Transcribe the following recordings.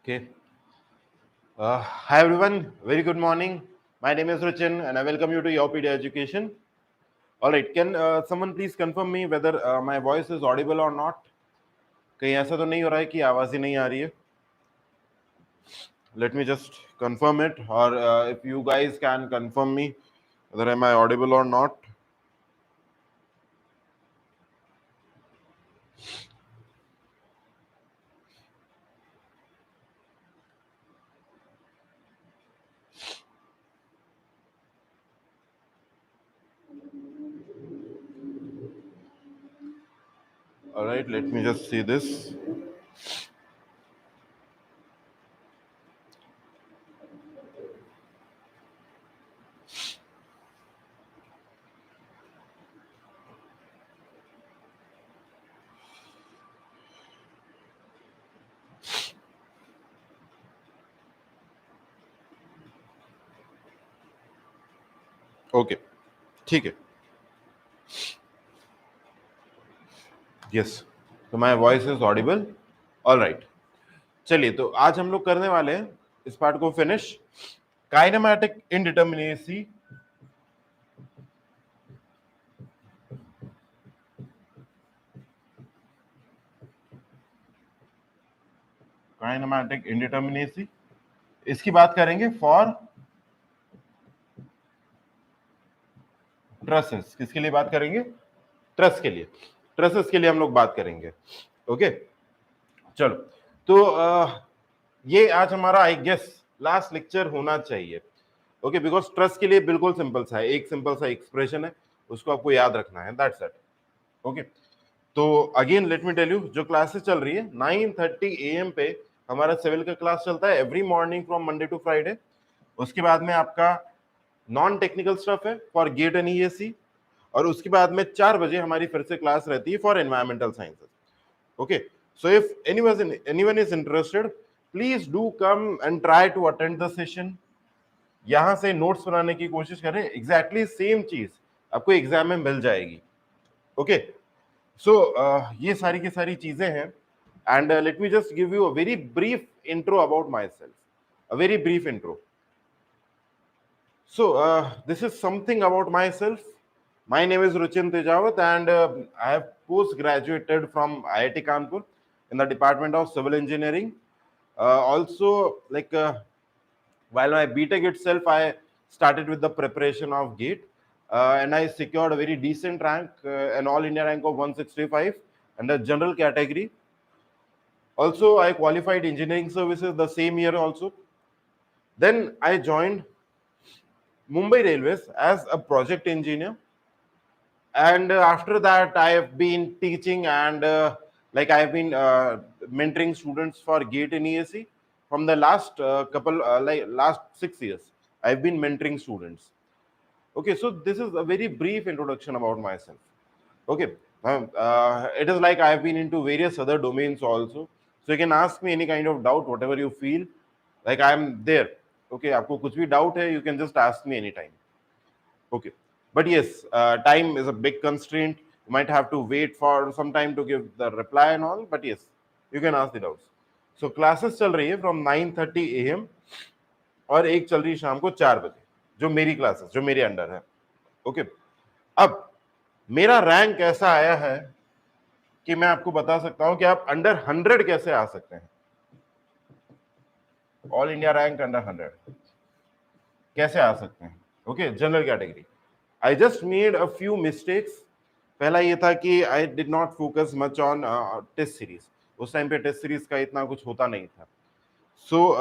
Okay. Hi everyone. Very good morning. My name is Richin, and I welcome you to Yopedia Education. All right. Can someone please confirm me whether my voice is audible or not? कहीं ऐसा तो नहीं हो रहा है कि आवाज ही नहीं आ रही है? Let me just confirm it, or if you guys can confirm me whether am I audible or not. All right. Let me just see this. Okay. ठीक है. Yes. So my voice is audible. All right. चलिए, तो आज हम लोग करने वाले हैं इस पार्ट को finish. Kinematic indeterminacy. Kinematic indeterminacy. इसकी बात करेंगे फॉर ट्रसेस. किसके लिए बात करेंगे? ट्रस के लिए. ट्रसेस के लिए हम लोग बात करेंगे. ओके, चलो. तो ये आज हमारा आई गेस लास्ट लेक्चर होना चाहिए. ओके, बिकॉज ट्रस के लिए बिल्कुल सिंपल सा है. एक सिंपल सा एक्सप्रेशन है, उसको आपको याद रखना है. That's it. ओके, तो again let me tell you, जो क्लासेस चल रही है 9:30 AM पे हमारा सिविल का क्लास चलता है every morning from Monday to Friday. उसके बाद में आपका नॉन टेक्निकल स्टफ है फॉर गेट एंड ईएससी, और उसके बाद में 4 बजे हमारी फिर से क्लास रहती है for environmental sciences. Okay, so if anyone is interested, please do come and try to attend the session. यहां से नोट्स बनाने की कोशिश करें. एग्जैक्टली सेम चीज आपको एग्जाम में मिल जाएगी. ओके, सो ये सारी की सारी चीजें हैं. And let me just give you a very brief intro about my self. A very brief intro. So, this is something about myself. My name is Ruchin Tejawat, and I have post-graduated from IIT Kanpur in the Department of Civil Engineering. Also, while my BTech itself, I started with the preparation of GATE, and I secured a very decent rank, an All India rank of 165 under general category. Also, I qualified engineering services the same year also. Then I joined Mumbai Railways as a project engineer, and after that I have been teaching, and I have been mentoring students for GATE and ESE from the last last 6 years. I've been mentoring students. Okay, so this is a very brief introduction about myself. Okay, it is like I have been into various other domains also, so you can ask me any kind of doubt, whatever you feel. Like I am there. Okay, आपको कुछ भी doubt है, you can just ask me anytime. Okay, but yes, time is a big constraint. You might have to wait for some time to give the reply and all, but yes, you can ask the doubts. So classes चल रही है from 9:30 AM, और एक चल रही है शाम को 4 बजे, जो मेरी क्लासेस, जो मेरे अंडर है. ओके, अब मेरा रैंक ऐसा आया है कि मैं आपको बता सकता हूं कि आप अंडर 100 कैसे आ सकते हैं. ऑल इंडिया रैंक अंडर 100 कैसे आ सकते हैं. Okay, general category. I just made a few mistakes. पहला ये था कि I did not focus much on test series. उस टाइम पे टेस्ट सीरीज का इतना कुछ होता नहीं था. सो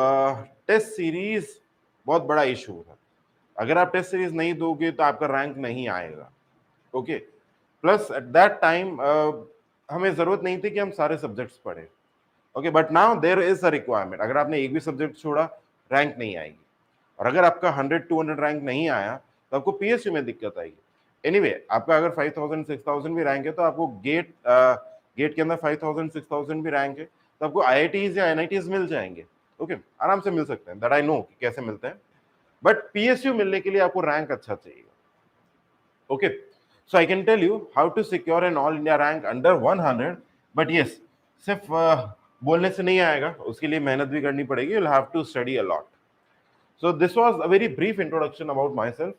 टेस्ट सीरीज बहुत बड़ा इशू था. अगर आप टेस्ट सीरीज नहीं दोगे तो आपका रैंक नहीं आएगा. Okay, plus at that time हमें जरूरत नहीं थी कि हम सारे सब्जेक्ट्स पढ़े. Okay, but now there is a requirement. अगर आपने एक भी सब्जेक्ट छोड़ा, रैंक नहीं आएगी. और अगर आपका 100-200 रैंक नहीं आया तो आपको पीएसयू में दिक्कत आएगी. एनीवे, आपका अगर 5000-6000 भी रैंक है, तो आपको गेट के अंदर 5000-6000 भी रैंक है, तो आपको आईआईटीज या एनआईटीज मिल जाएंगे. ओके, आराम से मिल सकते हैं. दैट आई नो कि कैसे मिलते हैं, बट पीएसयू मिलने के लिए आपको रैंक अच्छा चाहिए. Okay, so I can tell you how to secure an all India rank under 100. But yes, सिर्फ बोलने से नहीं आएगा, उसके लिए मेहनत भी करनी पड़ेगी. You'll have to study a lot. So this was a very brief introduction about myself.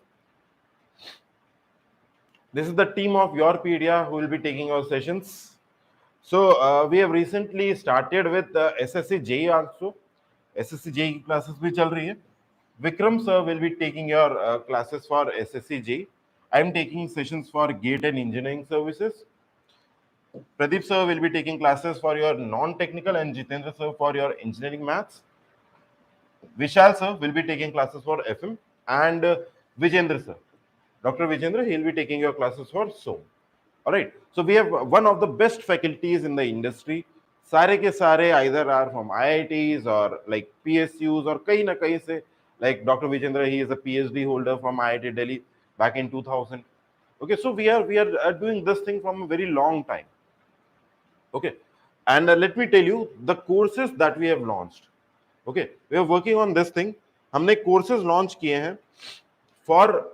This is the team of Yourpedia who will be taking our sessions. So we have recently started with SSC JEE also. SSC JEE classes भी चल रही है. Vikram sir will be taking your classes for SSC JEE. I am taking sessions for GATE and engineering services. Pradeep sir will be taking classes for your non-technical and Jitendra sir for your engineering maths. Vishal sir will be taking classes for FM and Vijendra sir. Dr. Vijendra, he will be taking your classes for SOM. All right. So we have one of the best faculties in the industry. सारे के सारे either are from IITs or like PSUs or कहीं ना कहीं से, like Dr. Vijendra, he is a PhD holder from IIT Delhi back in 2000. Okay, so we are doing this thing from a very long time. Okay, and let me tell you the courses that we have launched. Okay, we are working on this thing. हमने courses launch किए हैं for,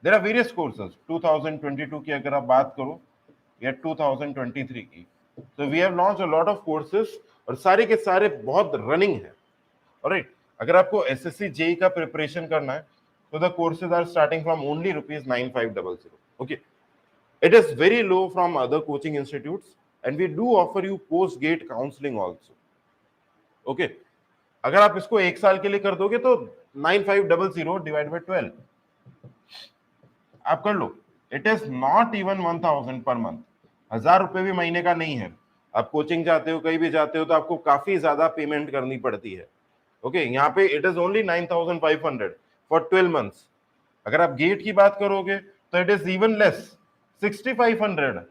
there are various courses. 2022 की अगर आप बात करो या 2023 की, so we have launched a lot of courses और सारे के सारे बहुत रनिंग है. Alright, अगर आपको SSC JEE का प्रिपरेशन करना है तो the courses are starting from only ₹9500. Okay, it is very low from other coaching institutes and we do offer you post gate counseling also. Okay, अगर आप इसको एक साल के लिए कर दोगे तो 9500 divided by 12 आप कर लो. It is not even 1000 per month. 1000 रुपए भी महीने का नहीं है. आप कोचिंग जाते हो, कहीं भी जाते हो तो आपको काफी ज्यादा पेमेंट करनी पड़ती है. ओके, यहाँ पे it is only 9500 for 12 months. अगर आप गेट की बात करोगे तो इट इज इवन लेस, 6500,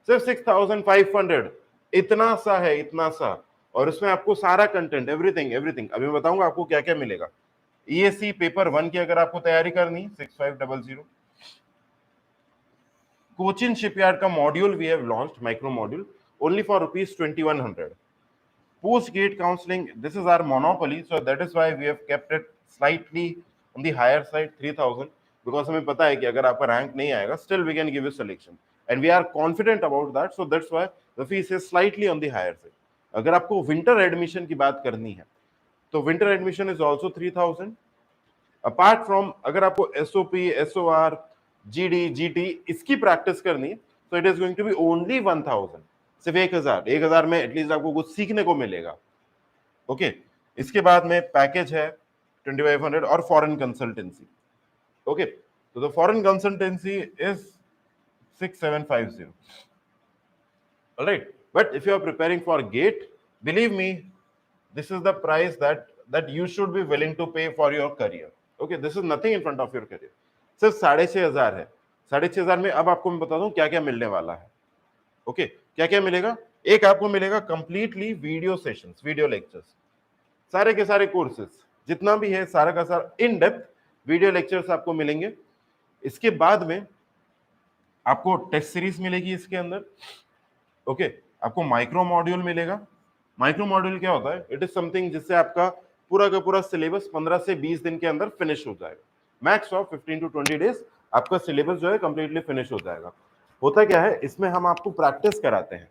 सिर्फ 6500. इतना सा है, इतना सा. और उसमें आपको सारा कंटेंट, एवरीथिंग एवरीथिंग अभी मैं बताऊंगा आपको क्या क्या मिलेगा. ESC पेपर 1 की अगर आपको तैयारी करनी, 6500. Cochin Shipyard का module we have launched, micro module, only for ₹2100. Post gate counseling, this is our monopoly, so that is why we have kept it slightly on the higher side, 3000, because हमें पता है कि अगर आपका rank नहीं आएगा, still we can give you selection, and we are confident about that, so that's why the fees is slightly on the higher side. अगर आपको winter admission की बात करनी है, तो winter admission is also 3000. Apart from अगर आपको SOP, SOR, GD, GT इसकी प्रैक्टिस करनी है तो it is going to be only 1000. सिर्फ 1000 में एटलीस्ट आपको कुछ सीखने को मिलेगा. ओके, इसके बाद में पैकेज है 2500 और फॉरेन कंसल्टेंसी. ओके, तो the foreign consultancy is 6750. Alright, but if you are preparing for GATE, believe me, this is the price that you should be willing to pay for your career. Okay, this is nothing in front of your career. सिर्फ 6500 है. 6500 में अब आपको मैं बता दूं क्या क्या मिलने वाला है. ओके, क्या क्या मिलेगा. एक आपको मिलेगा completely video sessions, video lectures, सारे के सारे कोर्सेज जितना भी है सारा का सारा इन डेप्थ वीडियो लेक्चर्स आपको मिलेंगे. इसके बाद में आपको टेस्ट सीरीज मिलेगी इसके अंदर. ओके, आपको माइक्रो मॉड्यूल मिलेगा. माइक्रो मॉड्यूल क्या होता है? इट इज समथिंग जिससे आपका पूरा का पूरा सिलेबस 15 से 20 दिन के अंदर फिनिश हो जाएगा. मैक्स ऑफ 15 to 20 डेज आपका सिलेबस जो है कंप्लीटली फिनिश हो जाएगा. होता क्या है, इसमें हम आपको प्रैक्टिस कराते हैं.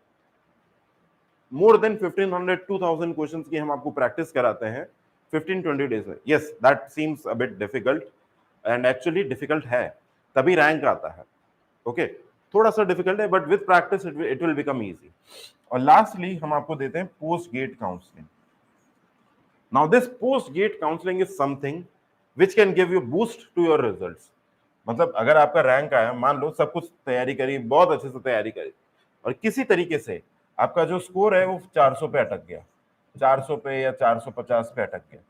मोर देन 1500 2000 क्वेश्चंस की हम आपको प्रैक्टिस कराते हैं 15-20 डेज में. Yes, that seems a bit difficult and actually difficult है, तभी रैंक आता है. ओके, थोड़ा सा डिफिकल्ट है but with practice it will become easy. और लास्टली हम आपको देते हैं post GATE counselling. Now this post GATE counselling is something which can give you boost to your results. मतलब अगर आपका रैंक आया, मान लो सब कुछ तैयारी करी, बहुत अच्छे से तैयारी करी, और किसी तरीके से आपका जो स्कोर है वो 400 पे अटक गया, 400 पे या 450 पे अटक गया.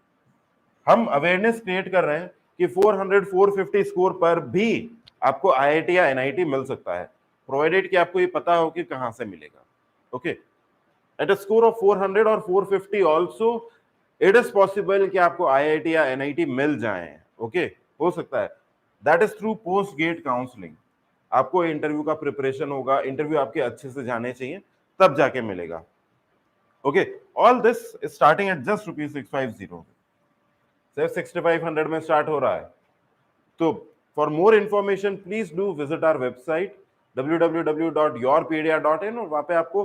हम अवेयरनेस क्रिएट कर रहे हैं कि 400-450 स्कोर पर भी आपको IIT या NIT मिल सकता है, प्रोवाइडेड कि आपको ये पता हो कि कहां से मिलेगा. Okay, at a score of 400 और 450 ऑल्सो इट इज पॉसिबल कि आपको IIT या NIT मिल जाए. ओके, हो सकता है. That is through post GATE counselling. आपको इंटरव्यू का प्रिपरेशन होगा, इंटरव्यू आपके अच्छे से जाने चाहिए, तब जाके मिलेगा. Okay, all this starting at just ₹650. सिर्फ 6500 में स्टार्ट हो रहा है. तो for more information please do visit our website www.yourpedia.in और वहां पे आपको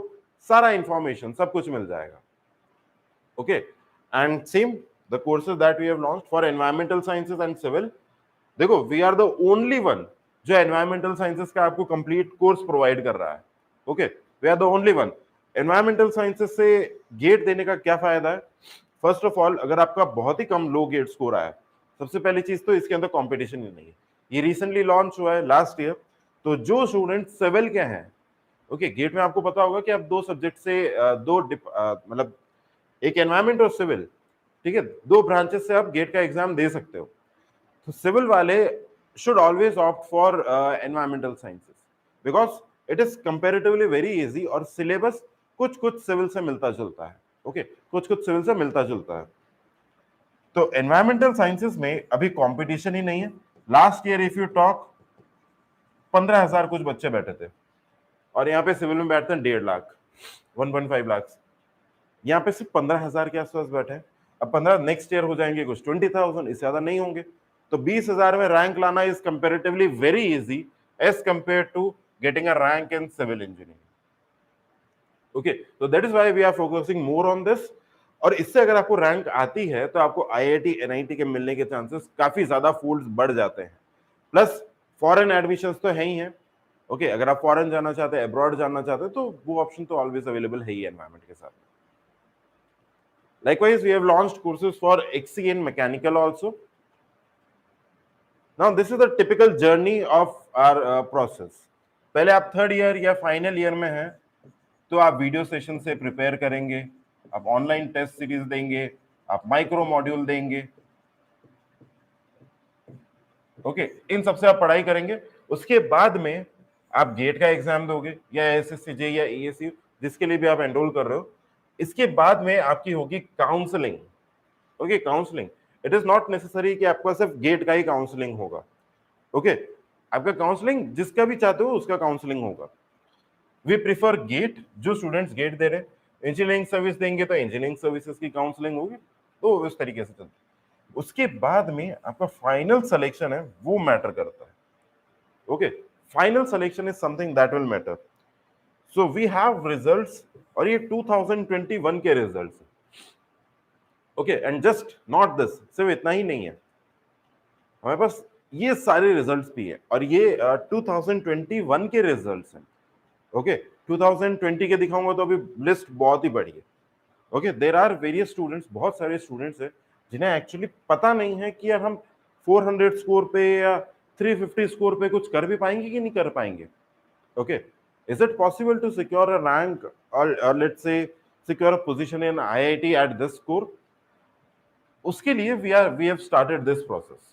सारा इंफॉर्मेशन सब कुछ मिल जाएगा। Okay, and same the courses that we have launched for environmental sciences and civil. देखो, we are the only one जो एनवायरमेंटल साइंसेज का आपको कंप्लीट कोर्स प्रोवाइड कर रहा है। Okay, we are the only one. Environmental sciences से GATE देने का क्या फायदा है? फर्स्ट ऑफ ऑल, अगर आपका बहुत ही कम लो गेट स्कोर आया, सबसे पहली चीज तो इसके अंदर कंपटीशन ही नहीं है। ये रिसेंटली लॉन्च हुआ है लास्ट ईयर। तो जो स्टूडेंट सिविल के हैं, ओके, गेट में आपको पता होगा कि आप दो सब्जेक्ट से मतलब एक एनवायरमेंट और सिविल, ठीक है, दो ब्रांचेस से आप गेट का एग्जाम दे सकते हो। तो सिविल वाले should always opt for environmental sciences because it is comparatively very easy और सिलेबस कुछ कुछ सिविल से मिलता जुलता है। ओके, कुछ कुछ सिविल से मिलता जुलता है। तो एनवायरमेंटल साइंसेस में अभी कंपटीशन ही नहीं है। Last year if you talk 15,000 कुछ बच्चे बैठे थे, और यहाँ पे सिविल में बैठते हैं 1.5 लाख, 1.5 लाख। यहाँ पे सिर्फ 15,000 के आसपास बैठे हैं। अब 15 नेक्स्ट ईयर हो जाएंगे कुछ 20,000, इससे ज्यादा नहीं होंगे। तो 20,000 में रैंक लाना is comparatively very easy as compare to getting a rank in civil engineering. Okay, तो that is why we are focusing more on this. और इससे अगर आपको रैंक आती है तो आपको आईआईटी एनआईटी के मिलने के चांसेस काफी ज्यादा फोल्ड बढ़ जाते हैं। प्लस फॉरेन एडमिशंस तो है ही हैं। ओके, अगर आप फॉरेन जाना चाहते हैं, अब्रॉड जाना चाहते हैं, तो वो ऑप्शन तो ऑलवेज अवेलेबल है ही एनवायरमेंट के साथ। Likewise, we have launched courses for XC and mechanical also. Now, this is the typical journey of our process. पहले आप थर्ड ईयर या फाइनल ईयर में हैं, तो आप वीडियो सेशन से प्रिपेयर करेंगे, आप ऑनलाइन टेस्ट सीरीज देंगे, आप माइक्रो मॉड्यूल देंगे। ओके, इन सबसे आप पढ़ाई करेंगे। उसके बाद में आप गेट का एग्जाम दोगे या एसएससी या एएसयू, जिसके लिए भी आप एनरोल कर रहे हो। इसके बाद में आपकी होगी counselling. Okay, counselling, it is not necessary कि आपका सिर्फ गेट का ही काउंसलिंग होगा। ओके, आपका काउंसलिंग जिसका भी चाहते हो उसका काउंसलिंग होगा। वी प्रिफर गेट, जो स्टूडेंट्स गेट दे रहे हैं। इंजीनियरिंग सर्विस देंगे तो इंजीनियरिंग सर्विसेज की काउंसलिंग होगी, तो उस तरीके से चलती है। उसके बाद में आपका फाइनल सिलेक्शन है, वो मैटर करता है। Okay, final selection is something that will matter. So we have results, और ये 2021 के results. Okay, and just not this, सिर्फ इतना ही नहीं है, हमारे पास ये सारे रिजल्ट्स भी है, और ये 2021 के रिजल्ट्स हैं। ओके, 2020 के दिखाऊंगा तो अभी लिस्ट बहुत ही बड़ी है। Okay, there are various students, बहुत सारे स्टूडेंट्स हैं जिन्हें एक्चुअली पता नहीं है कि यार हम 400 स्कोर पे या 350 स्कोर पे कुछ कर भी पाएंगे कि नहीं कर पाएंगे। Okay, is it possible to secure a rank और let's say secure a position in IIT at this score? उसके लिए we have started this process.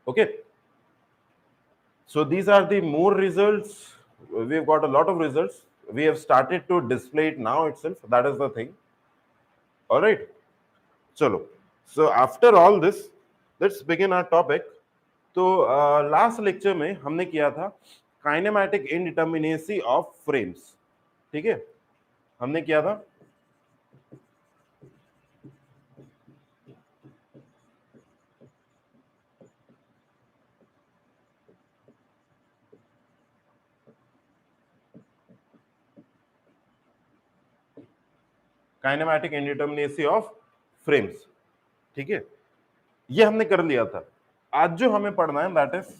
Okay, so these are the more results. We've got a lot of results. We have started to display it now itself. That is the thing. All right, chalo. So after all this, let's begin our topic. तो last lecture में हमने किया था kinematic indeterminacy of frames. ठीक है, हमने किया था काइनेमैटिक इंडिटर्मिनेसी ऑफ फ्रेम्स। ठीक है, ये हमने कर लिया था। आज जो हमें पढ़ना है that is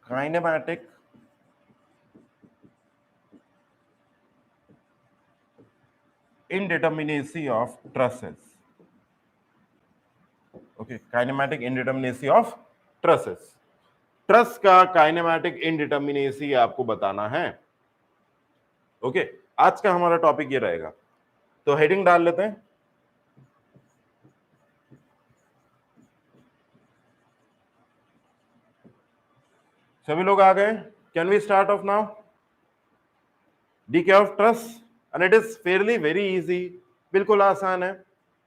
kinematic indeterminacy of trusses. Okay, kinematic indeterminacy of trusses. Truss का काइनेमैटिक इनडिटर्मिनेसी आपको बताना है। ओके, आज का हमारा टॉपिक ये रहेगा। तो हेडिंग डाल लेते हैं। सभी लोग आ गए? Can we start off now? DK of truss, and it is fairly very easy, बिल्कुल आसान है,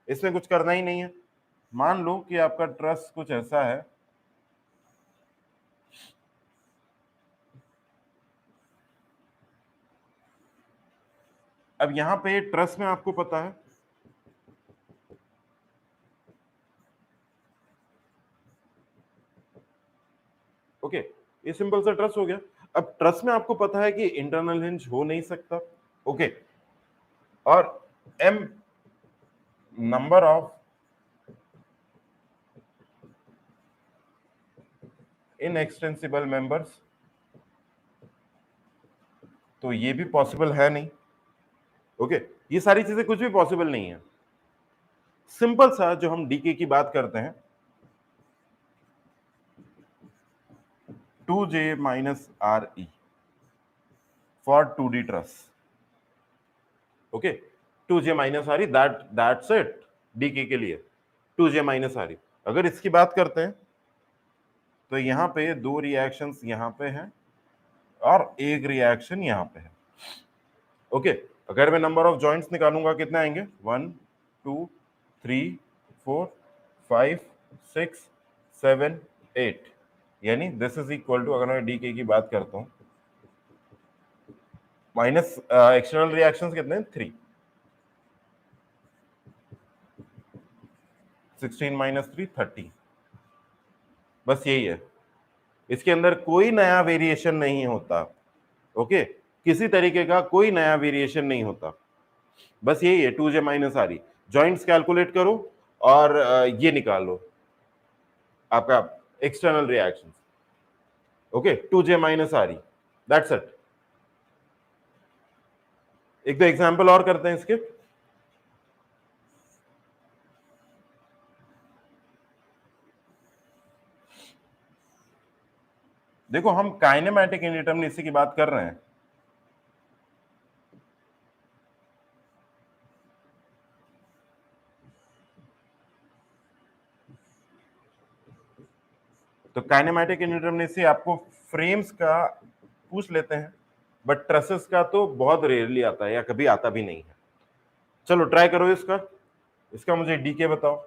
इसमें कुछ करना ही नहीं है। मान लो कि आपका ट्रस कुछ ऐसा है, अब यहां पे ट्रस में आपको पता है ओके, ये सिंपल सा ट्रस हो गया। अब ट्रस में आपको पता है कि इंटरनल हिंज हो नहीं सकता, ओके, और m number of inextensible members, तो ये भी पॉसिबल है नहीं, ओके, ये सारी चीजें कुछ भी पॉसिबल नहीं है। सिंपल सा जो हम डीके की बात करते हैं, 2j minus R E for 2D truss, okay, 2j minus R E, that's it DK के लिए, 2j माइनस आर ई। अगर इसकी बात करते हैं तो यहां पे दो रिएक्शंस यहां पे हैं और एक रिएक्शन यहां पे है, ओके। अगर मैं नंबर ऑफ जॉइंट्स निकालूंगा कितने आएंगे, 1 2 3 4 5 6 7 8, यानी दिस इज इक्वल टू, अगर मैं डीके की बात करता हूं, माइनस एक्सटर्नल रिएक्शंस कितने हैं, 3, 16 माइनस 3 30, बस यही है। इसके अंदर कोई नया वेरिएशन नहीं होता, ओके, किसी तरीके का कोई नया वेरिएशन नहीं होता, बस यही है 2j माइनस आर ई। जॉइंट्स कैलकुलेट करो और ये निकाल लो आपका external reaction, okay, 2j minus R E, that's it. एक दो एग्जांपल और करते हैं इसके। देखो हम काइनेमैटिक इंडिटरमिनेसी की बात कर रहे हैं, तो काइनेमैटिक इंडिटरमिनेसी आपको फ्रेम्स का पूछ लेते हैं, बट ट्रसेस का तो बहुत रेयरली आता है या कभी आता भी नहीं है। चलो ट्राई करो इसका, इसका मुझे डीके बताओ।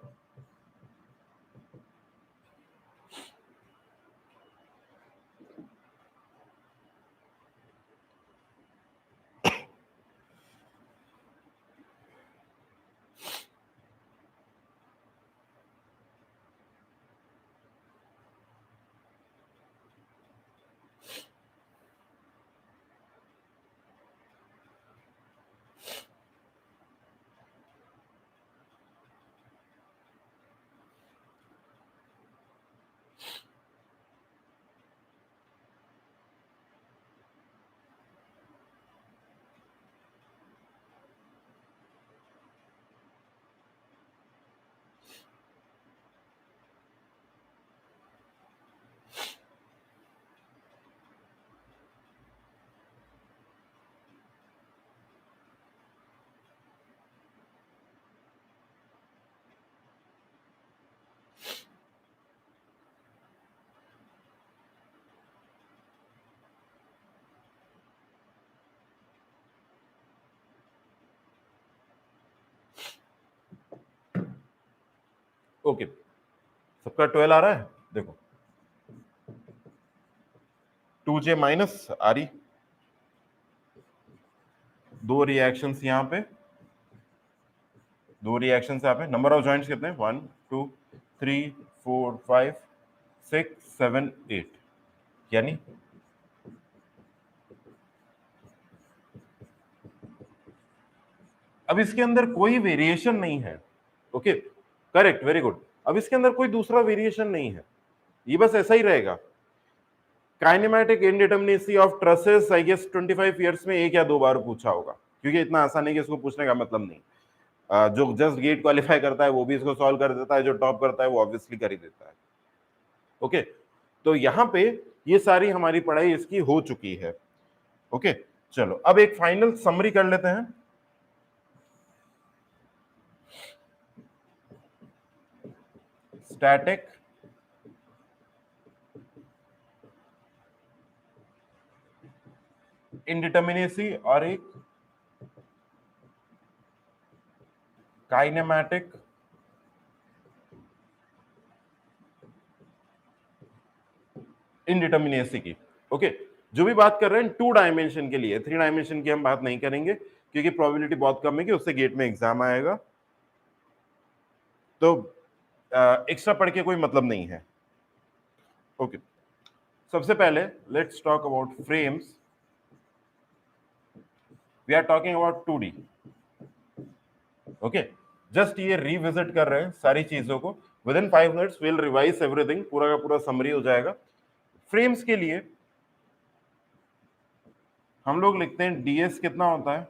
ओके, सबका 12 आ रहा है, देखो 2j माइनस आर ई, दो रिएक्शंस यहां पे, दो रिएक्शंस यहाँ पे, नंबर ऑफ जॉइंट्स कितने, 1 2 3 4 5 6 7 8, यानी अब इसके अंदर कोई वेरिएशन नहीं है, ओके, करेक्ट, वेरी गुड। अब इसके अंदर कोई दूसरा वेरिएशन नहीं है, ये बस ऐसा ही रहेगा। Kinematic indeterminacy of trusses I guess 25 years में एक या दो बार पूछा होगा, क्योंकि इतना आसान है कि इसको पूछने का मतलब नहीं। जो जस्ट गेट क्वालिफाई करता है वो भी इसको सॉल्व कर देता है, जो टॉप करता है वो ऑब्वियसली कर ही देता है, ओके। तो यहां पे ये सारी हमारी पढ़ाई इसकी हो चुकी है, ओके। चलो अब एक फाइनल समरी कर लेते हैं। स्टैटिक इंडिटरमिनेसी और एक काइनेमैटिक इंडिटरमिनेसी की, ओके। जो भी बात कर रहे हैं 2 डायमेंशन के लिए, 3 डायमेंशन की हम बात नहीं करेंगे क्योंकि प्रोबेबिलिटी बहुत कम है कि उससे गेट में एग्जाम आएगा, तो एक्स्ट्रा पढ़ के कोई मतलब नहीं है, ओके। सबसे पहले let's talk about frames. We are talking about 2D. Okay, just ये रिविजिट कर रहे हैं सारी चीजों को. Within 5 minutes will revise everything, पूरा का पूरा समरी हो जाएगा. फ्रेम्स के लिए हम लोग लिखते हैं ds कितना होता है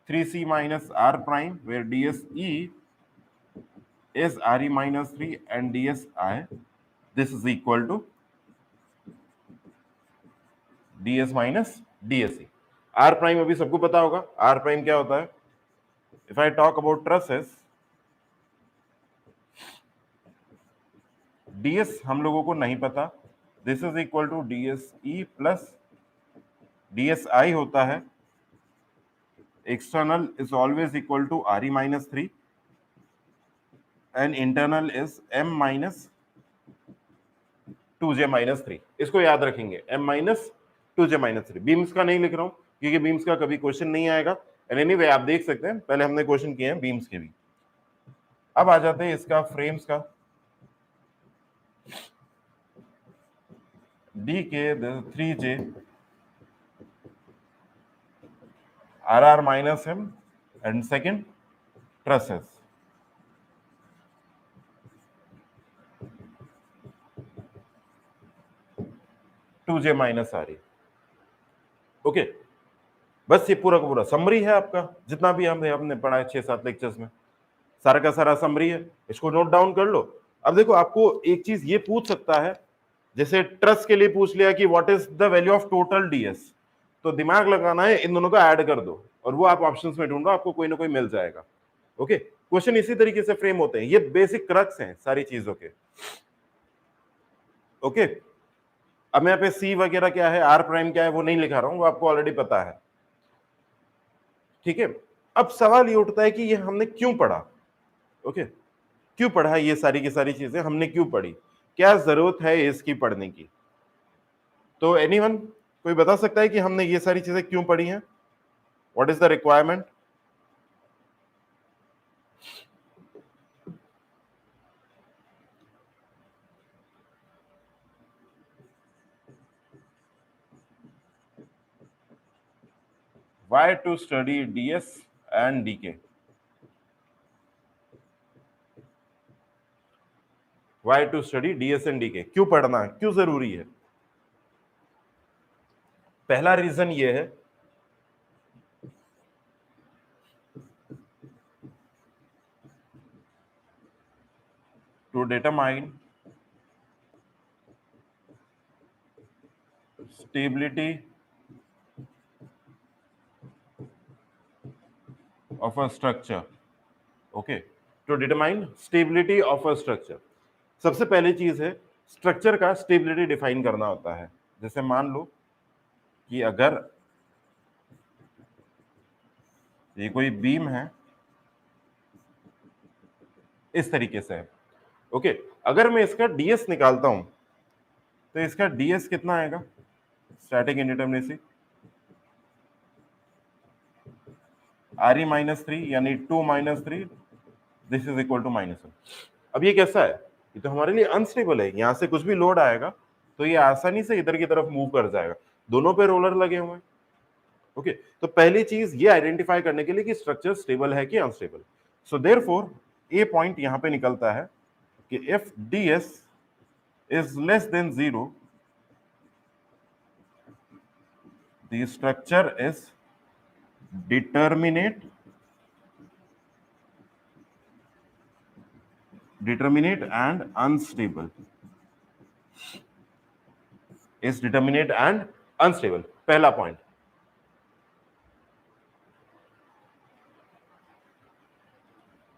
3c minus r prime, where dse is re minus 3 and dsi, this is equal to ds minus dse. r prime अभी सबको पता होगा. r prime क्या होता है? If I talk about trusses, ds हम लोगों को नहीं पता. This is equal to dse plus dsi होता है. External is always equal to re minus 3 and internal is m minus 2j minus 3. इसको याद रखेंगे, m minus 2j minus 3. Beams का नहीं लिख रहा हूं क्योंकि बीम्स का कभी क्वेश्चन नहीं आएगा. एनीवे आप देख सकते हैं, पहले हमने क्वेश्चन किए हैं बीम्स के भी. अब आ जाते हैं इसका फ्रेम्स का. डी के 3j RR minus m and second trusses. Two J minus RE. Okay, बस ये पूरा का पूरा समरी है आपका, जितना भी हमने पढ़ा है 6-7 लेक्चर्स में, सारा का सारा समरी है. इसको नोट डाउन कर लो. अब देखो, आपको एक चीज ये पूछ सकता है, जैसे ट्रस्ट के लिए पूछ लिया कि what is the value of total DS, तो दिमाग लगाना है, इन दोनों को ऐड कर दो और वो आप ऑप्शंस में ढूंढो, आपको कोई ना कोई मिल जाएगा. ओके, क्वेश्चन इसी तरीके से फ्रेम होते हैं. ये बेसिक क्रक्स हैं सारी चीजों के. ओके, अब मैं यहाँ पे सी वगैरह क्या है, आर प्राइम क्या है, वो नहीं लिखा रहा हूं, वो आपको ऑलरेडी पता है. ठीक है, अब सवाल ये उठता है कि ये हमने क्यों पढ़ा. ओके, क्यों पढ़ा ये सारी की सारी चीजें हमने क्यों पढ़ी, क्या जरूरत है इसकी पढ़ने की. तो एनीवन कोई बता सकता है कि हमने ये सारी चीजें क्यों पढ़ी हैं? What is the requirement? Why to study DS and DK? Why to study DS and DK? क्यों पढ़ना है, क्यों जरूरी है? पहला रीजन ये है, to determine stability of a structure. Okay, to determine stability of a structure. सबसे पहली चीज है, स्ट्रक्चर का स्टेबिलिटी डिफाइन करना होता है. जैसे मान लो कि अगर ये कोई बीम है, इस तरीके से है. ओके, अगर मैं इसका डीएस निकालता हूं तो इसका डीएस कितना आएगा? स्टैटिक इंडिटरमिनेसी RE माइनस 3 यानी 2 minus 3, this is equal to -1. अब ये कैसा है? ये तो हमारे लिए अनस्टेबल है. यहां से कुछ भी लोड आएगा तो ये आसानी से इधर की तरफ मूव कर जाएगा. दोनों पे रोलर लगे हुए हैं. ओके, तो पहली चीज ये आइडेंटिफाई करने के लिए कि स्ट्रक्चर स्टेबल है कि अनस्टेबल. सो देयरफॉर ए पॉइंट यहां पे निकलता है कि if ds is less than 0, the structure is determinate and unstable. Is determinate and unstable. पहला पॉइंट.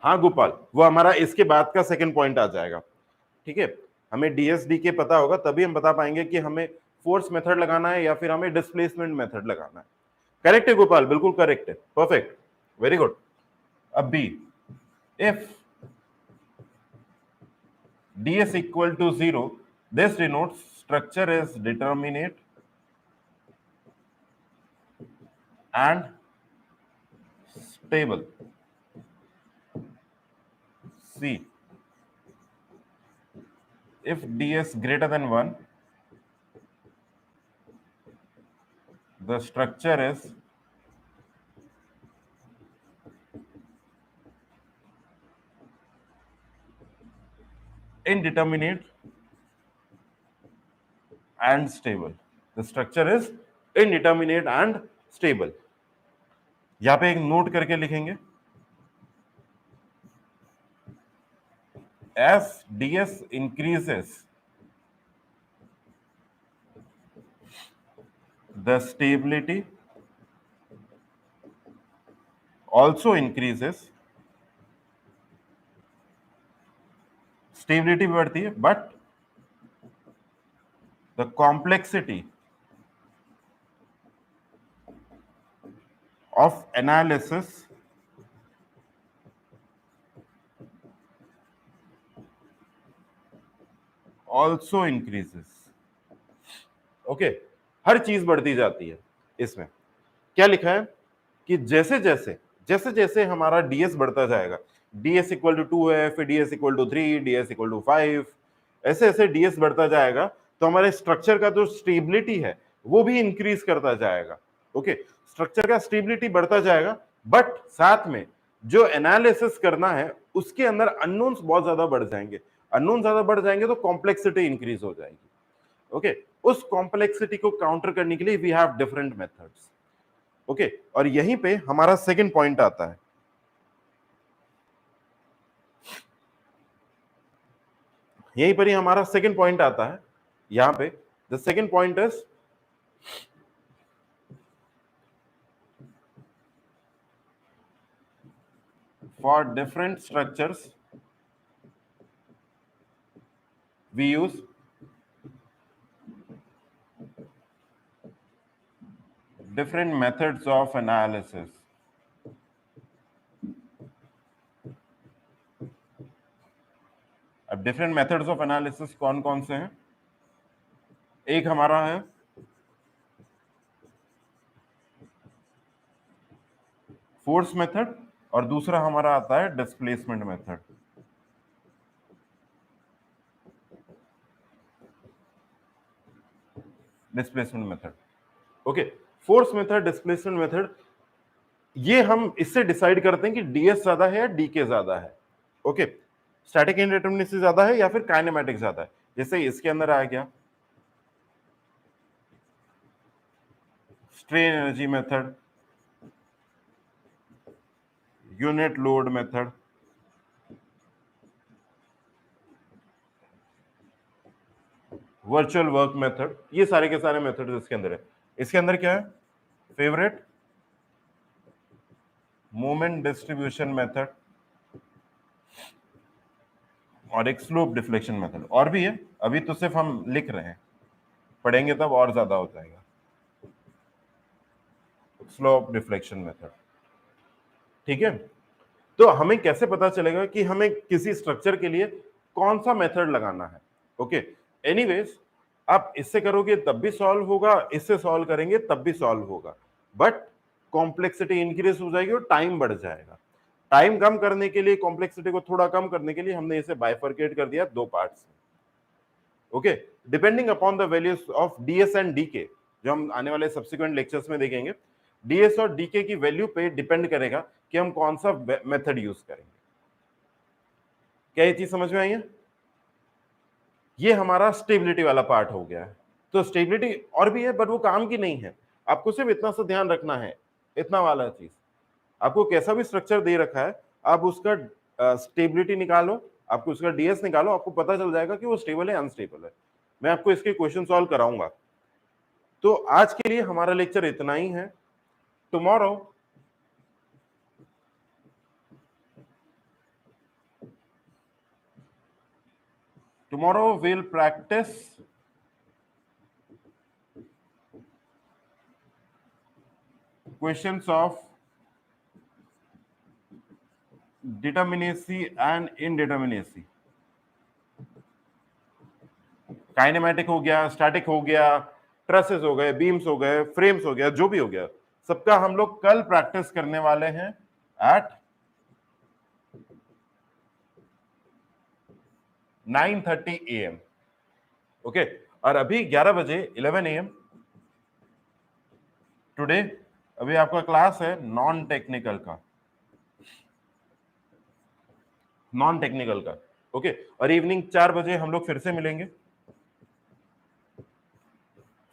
हाँ गोपाल, वो हमारा इसके बाद का सेकंड पॉइंट आ जाएगा. ठीक है, हमें डीएसडी के पता होगा तभी हम बता पाएंगे कि हमें फोर्स मेथड लगाना है या फिर हमें डिस्प्लेसमेंट मेथड लगाना है. करेक्ट है गोपाल, बिल्कुल करेक्ट है. Perfect, very good. अब B, if ds equal to 0, this denotes structure is determinate and stable. C, if ds greater than 1, the structure is indeterminate and stable. The structure is indeterminate and stable. यहां पे एक note करके लिखेंगे, as ds increases, the stability also increases. Stability भी बढ़ती है, but the complexity of analysis also increases. Okay, हर चीज बढ़ती जाती है. इसमें क्या लिखा है कि जैसे जैसे हमारा डीएस बढ़ता जाएगा, डीएस इक्वल टू 2 है, फिर DS equal to 3, DS equal to 5, ऐसे ऐसे डीएस बढ़ता जाएगा, तो हमारे स्ट्रक्चर का जो स्टेबिलिटी है वो भी इंक्रीज करता जाएगा. ओके, स्ट्रक्चर का स्टेबिलिटी बढ़ता जाएगा, बट साथ में जो एनालिसिस करना है उसके अंदर अननोन्स बहुत ज्यादा बढ़ जाएंगे. अननोन ज्यादा बढ़ जाएंगे तो कॉम्प्लेक्सिटी इंक्रीज हो जाएगी. ओके, उस कॉम्प्लेक्सिटी को काउंटर करने के लिए we have different methods. Okay, और यहीं पे हमारा सेकंड पॉइंट आता है. यहीं पर ही हमारा सेकंड पॉइंट आता है. यहां पे the second point is for different structures we use different methods of analysis. अब different methods of analysis कौन कौन से हैं? एक हमारा है फोर्स मेथड और दूसरा हमारा आता है displacement method. Displacement method. Okay, force method, displacement method, ये हम इससे डिसाइड करते हैं कि डीएस ज्यादा है या डीके ज्यादा है. ओके, स्टैटिक इंडिटरमिनेसी ज्यादा है या फिर काइनेमेटिक ज्यादा है. जैसे इसके अंदर आ गया strain energy method, unit load method, virtual work method, ये सारे के सारे मेथड इसके अंदर है. इसके अंदर क्या है? फेवरेट मोमेंट डिस्ट्रीब्यूशन मेथड और एक स्लोप डिफ्लेक्शन मेथड. और भी है, अभी तो सिर्फ हम लिख रहे हैं, पढ़ेंगे तब और ज्यादा हो जाएगा. Slope deflection method. ठीक है, तो हमें कैसे पता चलेगा कि हमें किसी स्ट्रक्चर के लिए कौन सा मेथड लगाना है? ओके, एनीवेज आप इससे करोगे तब भी सॉल्व होगा, इससे सॉल्व करेंगे तब भी सॉल्व होगा, बट कॉम्प्लेक्सिटी इंक्रीज हो जाएगी और टाइम बढ़ जाएगा. टाइम कम करने के लिए, कॉम्प्लेक्सिटी को थोड़ा कम करने के लिए हमने इसे बाइफरकेट कर दिया दो पार्ट्स में. Okay, depending upon the values of DS and DK, जो हम आने वाले सब्सिक्वेंट लेक्चर्स में देखेंगे, डीएस और डीके की वैल्यू पे डिपेंड करेगा कि हम कौन सा मेथड यूज करेंगे. क्या ये चीज समझ में आई है? ये हमारा स्टेबिलिटी वाला पार्ट हो गया है. तो स्टेबिलिटी और भी है, बट वो काम की नहीं है. आपको सिर्फ इतना सा ध्यान रखना है, इतना वाला चीज. आपको कैसा भी स्ट्रक्चर दे रखा है, आप उसका स्टेबिलिटी निकालो, आपको उसका डीएस निकालो, आपको पता चल जाएगा कि वो स्टेबल है अनस्टेबल है. मैं आपको इसके क्वेश्चन सॉल्व कराऊंगा. तो आज के लिए हमारा लेक्चर इतना ही है. Tomorrow we'll practice questions of determinacy and indeterminacy. Kinematic हो गया, स्टैटिक हो गया, ट्रसेस हो गए, बीम्स हो गए, फ्रेम्स हो गया, जो भी हो गया, सबका हम लोग कल प्रैक्टिस करने वाले हैं एट 9:30 AM. ओके, और अभी 11 बजे 11 AM टुडे अभी आपका क्लास है नॉन टेक्निकल का, नॉन टेक्निकल का, ओके। और इवनिंग 4 बजे हम लोग फिर से मिलेंगे,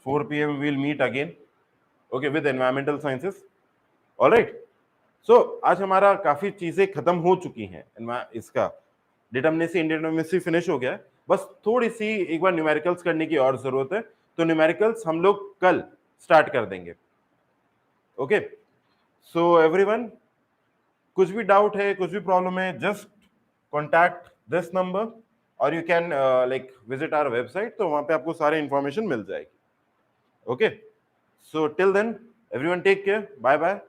4 PM we'll meet again, okay, with environmental sciences, all right। सो आज हमारा काफी चीजें खत्म हो चुकी हैं, इसका डिटर्मिनेसी इंडिटर्मिनेसी फिनिश हो गया है, बस थोड़ी सी एक बार न्यूमेरिकल्स करने की और जरूरत है, तो न्यूमेरिकल्स हम लोग कल स्टार्ट कर देंगे, ओके। सो एवरीवन, कुछ भी डाउट है, कुछ भी प्रॉब्लम है, जस्ट कॉन्टैक्ट दिस नंबर और you can like visit our website, तो वहां पे आपको सारे इंफॉर्मेशन मिल जाएगी, okay. So till then everyone take care, bye bye.